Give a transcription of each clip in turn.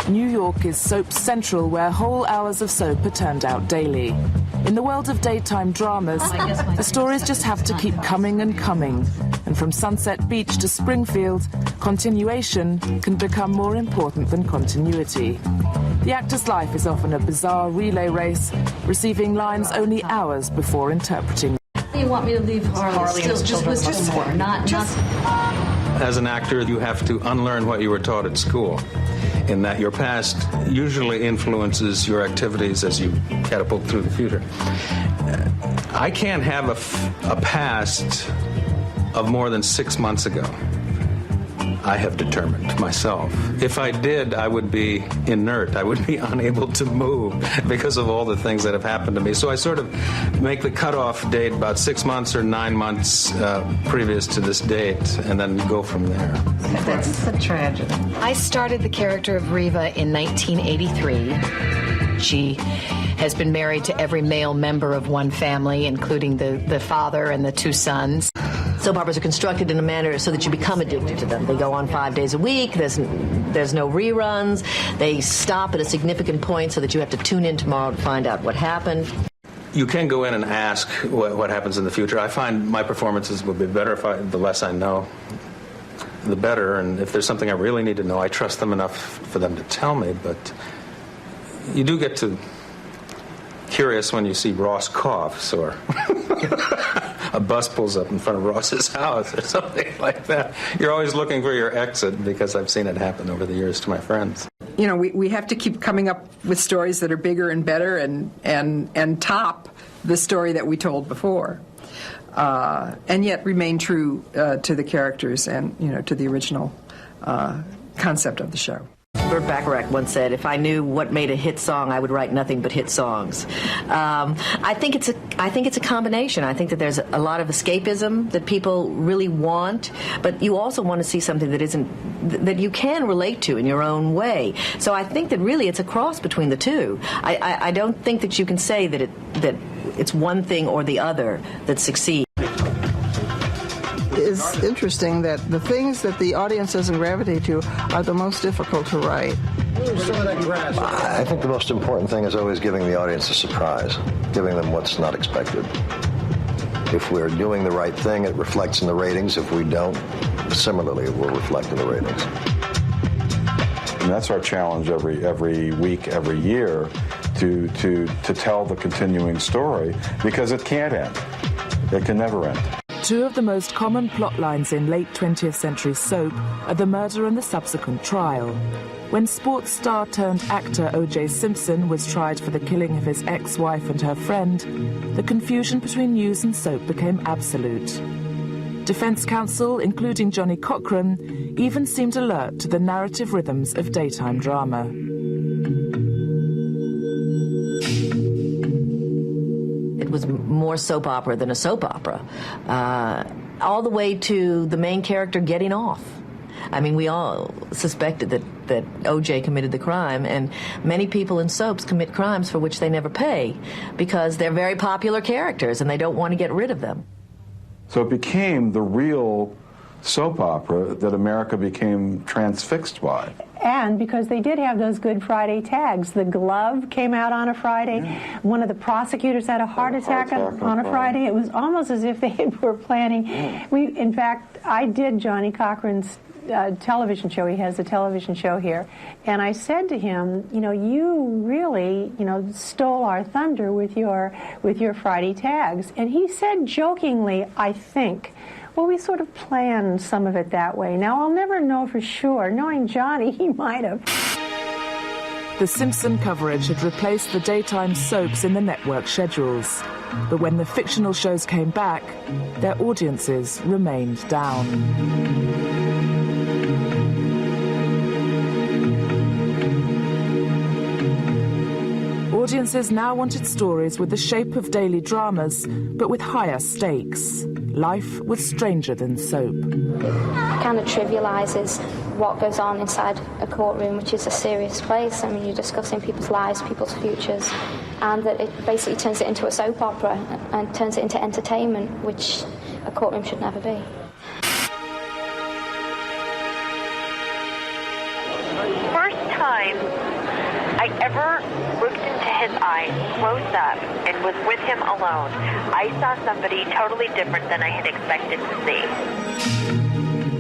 New York is soap central, where whole hours of soap are turned out daily. In the world of daytime dramas, the stories just have to keep coming and coming. And from Sunset Beach to Springfield, continuation can become more important than continuity. The actor's life is often a bizarre relay race, receiving lines only hours before interpreting. You want me to leave Harley just more, not. As an actor, you have to unlearn what you were taught at school, in that your past usually influences your activities as you catapult through the future. I can't have a past of more than 6 months ago. I have determined myself. If I did, I would be inert. I would be unable to move because of all the things that have happened to me. So I sort of make the cutoff date about 6 months or 9 months previous to this date, and then go from there. That's a tragedy. I started the character of Riva in 1983. She has been married to every male member of one family, including the father and the 2 sons. Soap operas are constructed in a manner so that you become addicted to them. They go on 5 days a week. There's no reruns. They stop at a significant point so that you have to tune in tomorrow to find out what happened. You can go in and ask what happens in the future. I find my performances will be better the less I know, the better. And if there's something I really need to know, I trust them enough for them to tell me. But you do get to curious when you see Ross coughs, or a bus pulls up in front of Ross's house or something like that. You're always looking for your exit, because I've seen it happen over the years to my friends. You know, we have to keep coming up with stories that are bigger and better and top the story that we told before, and yet remain true to the characters and, you know, to the original concept of the show. Burt Bacharach once said, "If I knew what made a hit song, I would write nothing but hit songs." I think it's a combination. I think that there's a lot of escapism that people really want, but you also want to see something that you can relate to in your own way. So I think that really it's a cross between the two. I don't think that you can say that it's one thing or the other that succeeds. It's interesting that the things that the audience doesn't gravitate to are the most difficult to write. I think the most important thing is always giving the audience a surprise, giving them what's not expected. If we're doing the right thing, it reflects in the ratings. If we don't, similarly, it will reflect in the ratings. And that's our challenge every week, every year, to tell the continuing story, because it can't end. It can never end. Two of the most common plot lines in late 20th century soap are the murder and the subsequent trial. When sports star turned actor O.J. Simpson was tried for the killing of his ex-wife and her friend, the confusion between news and soap became absolute. Defense counsel, including Johnny Cochran, even seemed alert to the narrative rhythms of daytime drama. It was more soap opera than a soap opera, all the way to the main character getting off. I mean, we all suspected that O.J. committed the crime, and many people in soaps commit crimes for which they never pay because they're very popular characters and they don't want to get rid of them. So it became the real soap opera that America became transfixed by. And because they did have those Good Friday tags. The Glove came out on a Friday. Yeah. One of the prosecutors had a heart attack on a Friday. It was almost as if they were planning. Yeah. In fact, I did Johnny Cochran's television show. He has a television show here. And I said to him, you know, you really, you know, stole our thunder with your Friday tags. And he said jokingly, I think, well, we sort of planned some of it that way. Now, I'll never know for sure. Knowing Johnny, he might have. The Simpson coverage had replaced the daytime soaps in the network schedules. But when the fictional shows came back, their audiences remained down. Audiences now wanted stories with the shape of daily dramas, but with higher stakes. Life was stranger than soap. It kind of trivializes what goes on inside a courtroom, which is a serious place. I mean, you're discussing people's lives, people's futures, and that it basically turns it into a soap opera and turns it into entertainment, which a courtroom should never be. time I ever looked into his eyes close up and was with him alone, I saw somebody totally different than I had expected to see.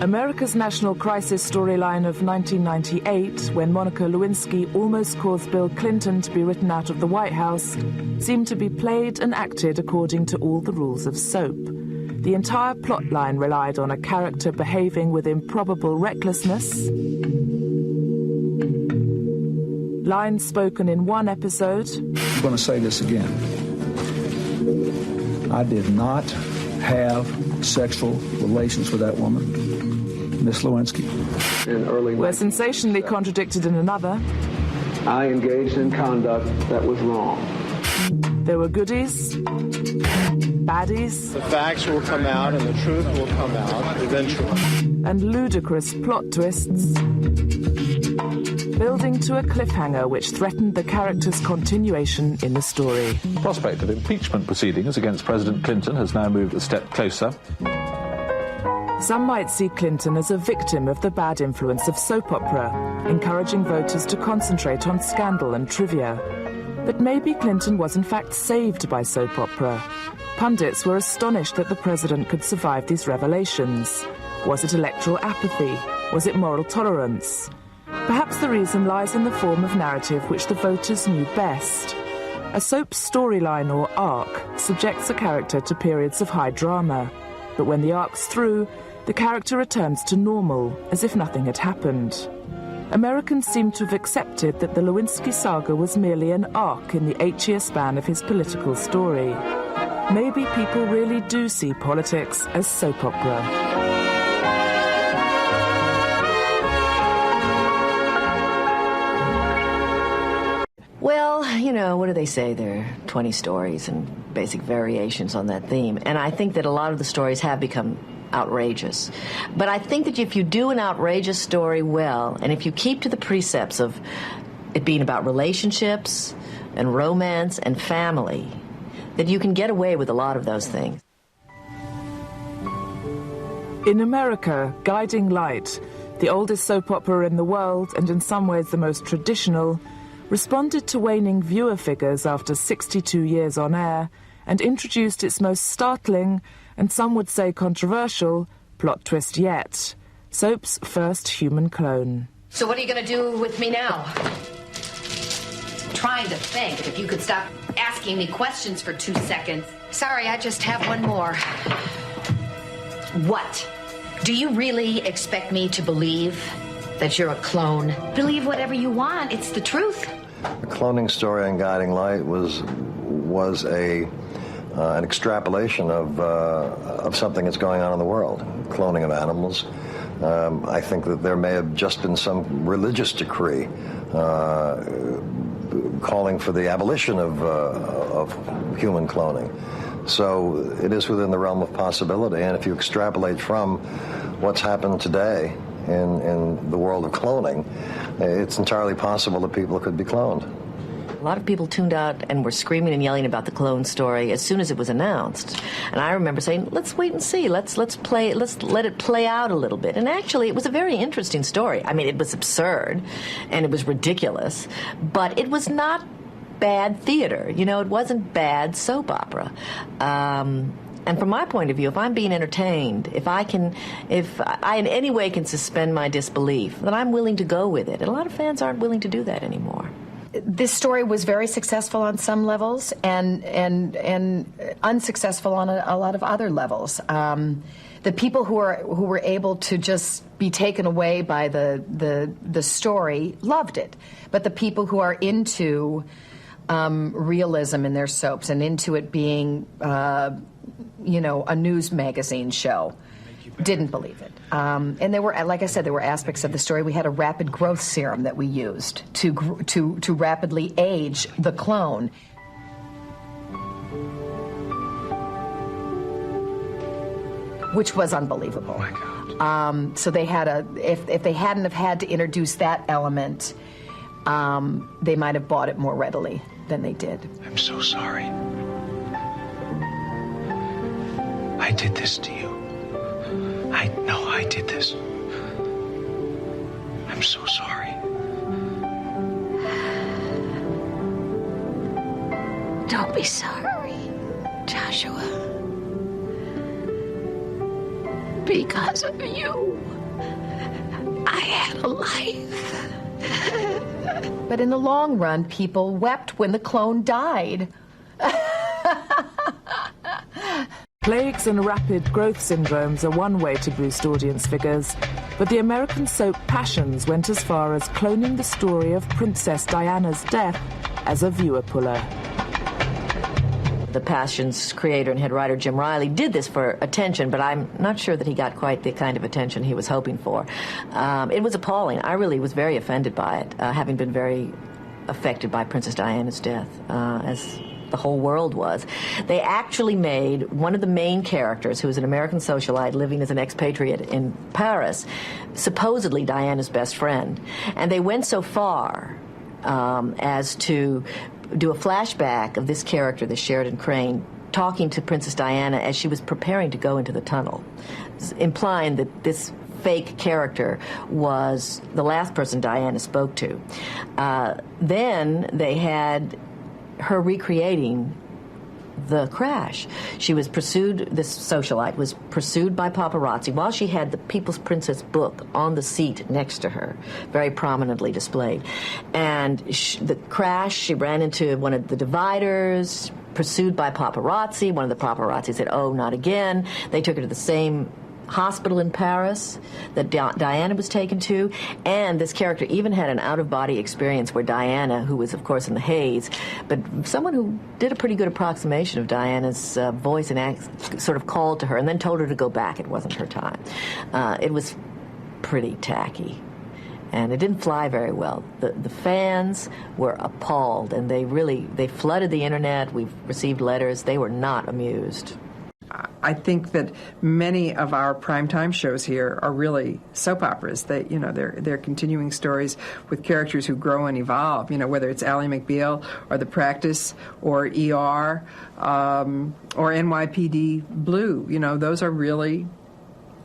America's national crisis storyline of 1998, when Monica Lewinsky almost caused Bill Clinton to be written out of the White House, seemed to be played and acted according to all the rules of soap. The entire plotline relied on a character behaving with improbable recklessness, lines spoken in one episode. I'm going to say this again. I did not have sexual relations with that woman, Miss Lewinsky. Were sensationally contradicted in another. I engaged in conduct that was wrong. There were goodies, baddies. The facts will come out and the truth will come out eventually. And ludicrous plot twists, building to a cliffhanger which threatened the character's continuation in the story. The prospect of impeachment proceedings against President Clinton has now moved a step closer. Some might see Clinton as a victim of the bad influence of soap opera, encouraging voters to concentrate on scandal and trivia. But maybe Clinton was in fact saved by soap opera. Pundits were astonished that the president could survive these revelations. Was it electoral apathy? Was it moral tolerance? Perhaps the reason lies in the form of narrative which the voters knew best. A soap's storyline or arc subjects a character to periods of high drama. But when the arc's through, the character returns to normal, as if nothing had happened. Americans seem to have accepted that the Lewinsky saga was merely an arc in the 8-year span of his political story. Maybe people really do see politics as soap opera. Well, you know, what do they say? There are 20 stories and basic variations on that theme. And I think that a lot of the stories have become outrageous. But I think that if you do an outrageous story well, and if you keep to the precepts of it being about relationships and romance and family, that you can get away with a lot of those things. In America, Guiding Light, the oldest soap opera in the world and in some ways the most traditional, responded to waning viewer figures after 62 years on air and introduced its most startling, and some would say controversial, plot twist yet, soap's first human clone. So what are you going to do with me now? Trying to think, if you could stop asking me questions for 2 seconds. Sorry, I just have one more. What? Do you really expect me to believe that you're a clone? Believe whatever you want. It's the truth. The cloning story on Guiding Light was an extrapolation of something that's going on in the world, cloning of animals. I think that there may have just been some religious decree calling for the abolition of human cloning. So it is within the realm of possibility, and if you extrapolate from what's happened today in the world of cloning, it's entirely possible that people could be cloned. A lot of people tuned out and were screaming and yelling about the clone story as soon as it was announced. And I remember saying, let's wait and see. Let's let it play out a little bit. And actually, it was a very interesting story. I mean, it was absurd and it was ridiculous, but it was not bad theater. You know, it wasn't bad soap opera. And from my point of view, if I'm being entertained, if I in any way can suspend my disbelief, then I'm willing to go with it. And a lot of fans aren't willing to do that anymore. This story was very successful on some levels and unsuccessful on a lot of other levels. The people who were able to just be taken away by the story loved it, but the people who are into realism in their soaps and into it being a news magazine show didn't believe it. And there were, like I said, there were aspects of the story. We had a rapid growth serum that we used to rapidly age the clone. Which was unbelievable. Oh my God. So they had if they hadn't have had to introduce that element, they might have bought it more readily than they did. I'm so sorry. I did this to you. I did this. I'm so sorry. Don't be sorry, Joshua. Because of you, I had a life. But in the long run, people wept when the clone died. Plagues and rapid growth syndromes are one way to boost audience figures, but the American soap Passions went as far as cloning the story of Princess Diana's death as a viewer puller. The Passions creator and head writer Jim Riley did this for attention, but I'm not sure that he got quite the kind of attention he was hoping for. It was appalling. I really was very offended by it, having been very affected by Princess Diana's death, as the whole world was. They actually made one of the main characters, who was an American socialite living as an expatriate in Paris, supposedly Diana's best friend. And they went so far as to do a flashback of this character, the Sheridan Crane, talking to Princess Diana as she was preparing to go into the tunnel, implying that this fake character was the last person Diana spoke to. Then they had her recreating the crash. She was pursued, this socialite was pursued by paparazzi while she had the People's Princess book on the seat next to her, very prominently displayed. And the crash, she ran into one of the dividers, pursued by paparazzi. One of the paparazzi said, "Oh, not again." They took her to the same hospital in Paris that Diana was taken to, and this character even had an out-of-body experience where Diana, who was of course in the haze, but someone who did a pretty good approximation of Diana's voice and act, sort of called to her and then told her to go back. It wasn't her time. It was pretty tacky, and it didn't fly very well. The fans were appalled, and they flooded the internet. We've received letters. They were not amused. I think that many of our primetime shows here are really soap operas. They're continuing stories with characters who grow and evolve. Whether it's Ally McBeal or The Practice or ER or NYPD Blue. Those are really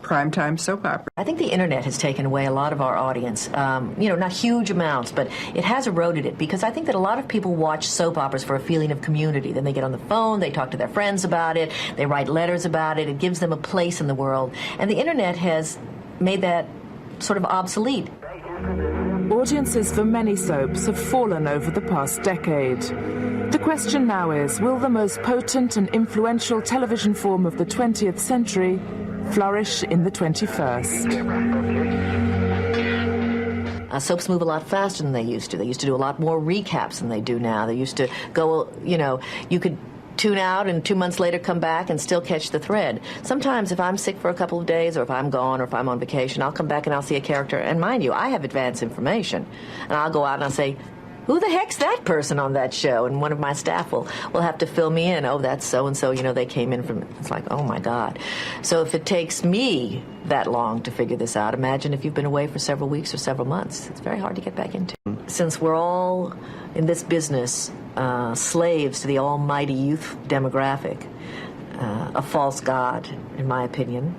primetime soap opera. I think the internet has taken away a lot of our audience. Not huge amounts, but it has eroded it, because I think that a lot of people watch soap operas for a feeling of community. Then they get on the phone, they talk to their friends about it, they write letters about it. It gives them a place in the world. And the internet has made that sort of obsolete. Audiences for many soaps have fallen over the past decade. The question now is, will the most potent and influential television form of the 20th century flourish in the 21st? Soaps move a lot faster than they used to. They used to do a lot more recaps than they do now. They used to go, you could tune out and 2 months later come back and still catch the thread. Sometimes if I'm sick for a couple of days, or if I'm gone, or if I'm on vacation, I'll come back and I'll see a character. And mind you, I have advance information. And I'll go out and I'll say, "Who the heck's that person on that show?" And one of my staff will have to fill me in. "Oh, that's so-and-so, they came in from..." It's like, oh my God. So if it takes me that long to figure this out, imagine if you've been away for several weeks or several months. It's very hard to get back into. Since we're all in this business slaves to the almighty youth demographic, a false god, in my opinion,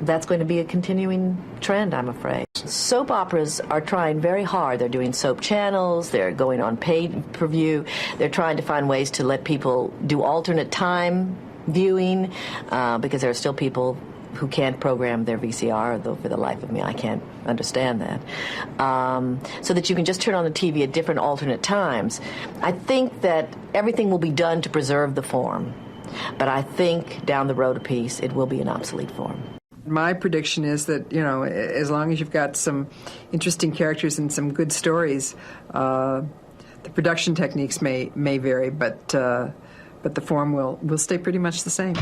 that's going to be a continuing trend, I'm afraid. Soap operas are trying very hard. They're doing soap channels, they're going on pay-per-view, they're trying to find ways to let people do alternate time viewing, because there are still people who can't program their VCR, though for the life of me I can't understand that, so that you can just turn on the TV at different alternate times. I think that everything will be done to preserve the form, but I think down the road a piece it will be an obsolete form. My prediction is that, as long as you've got some interesting characters and some good stories, the production techniques may vary, but the form will stay pretty much the same.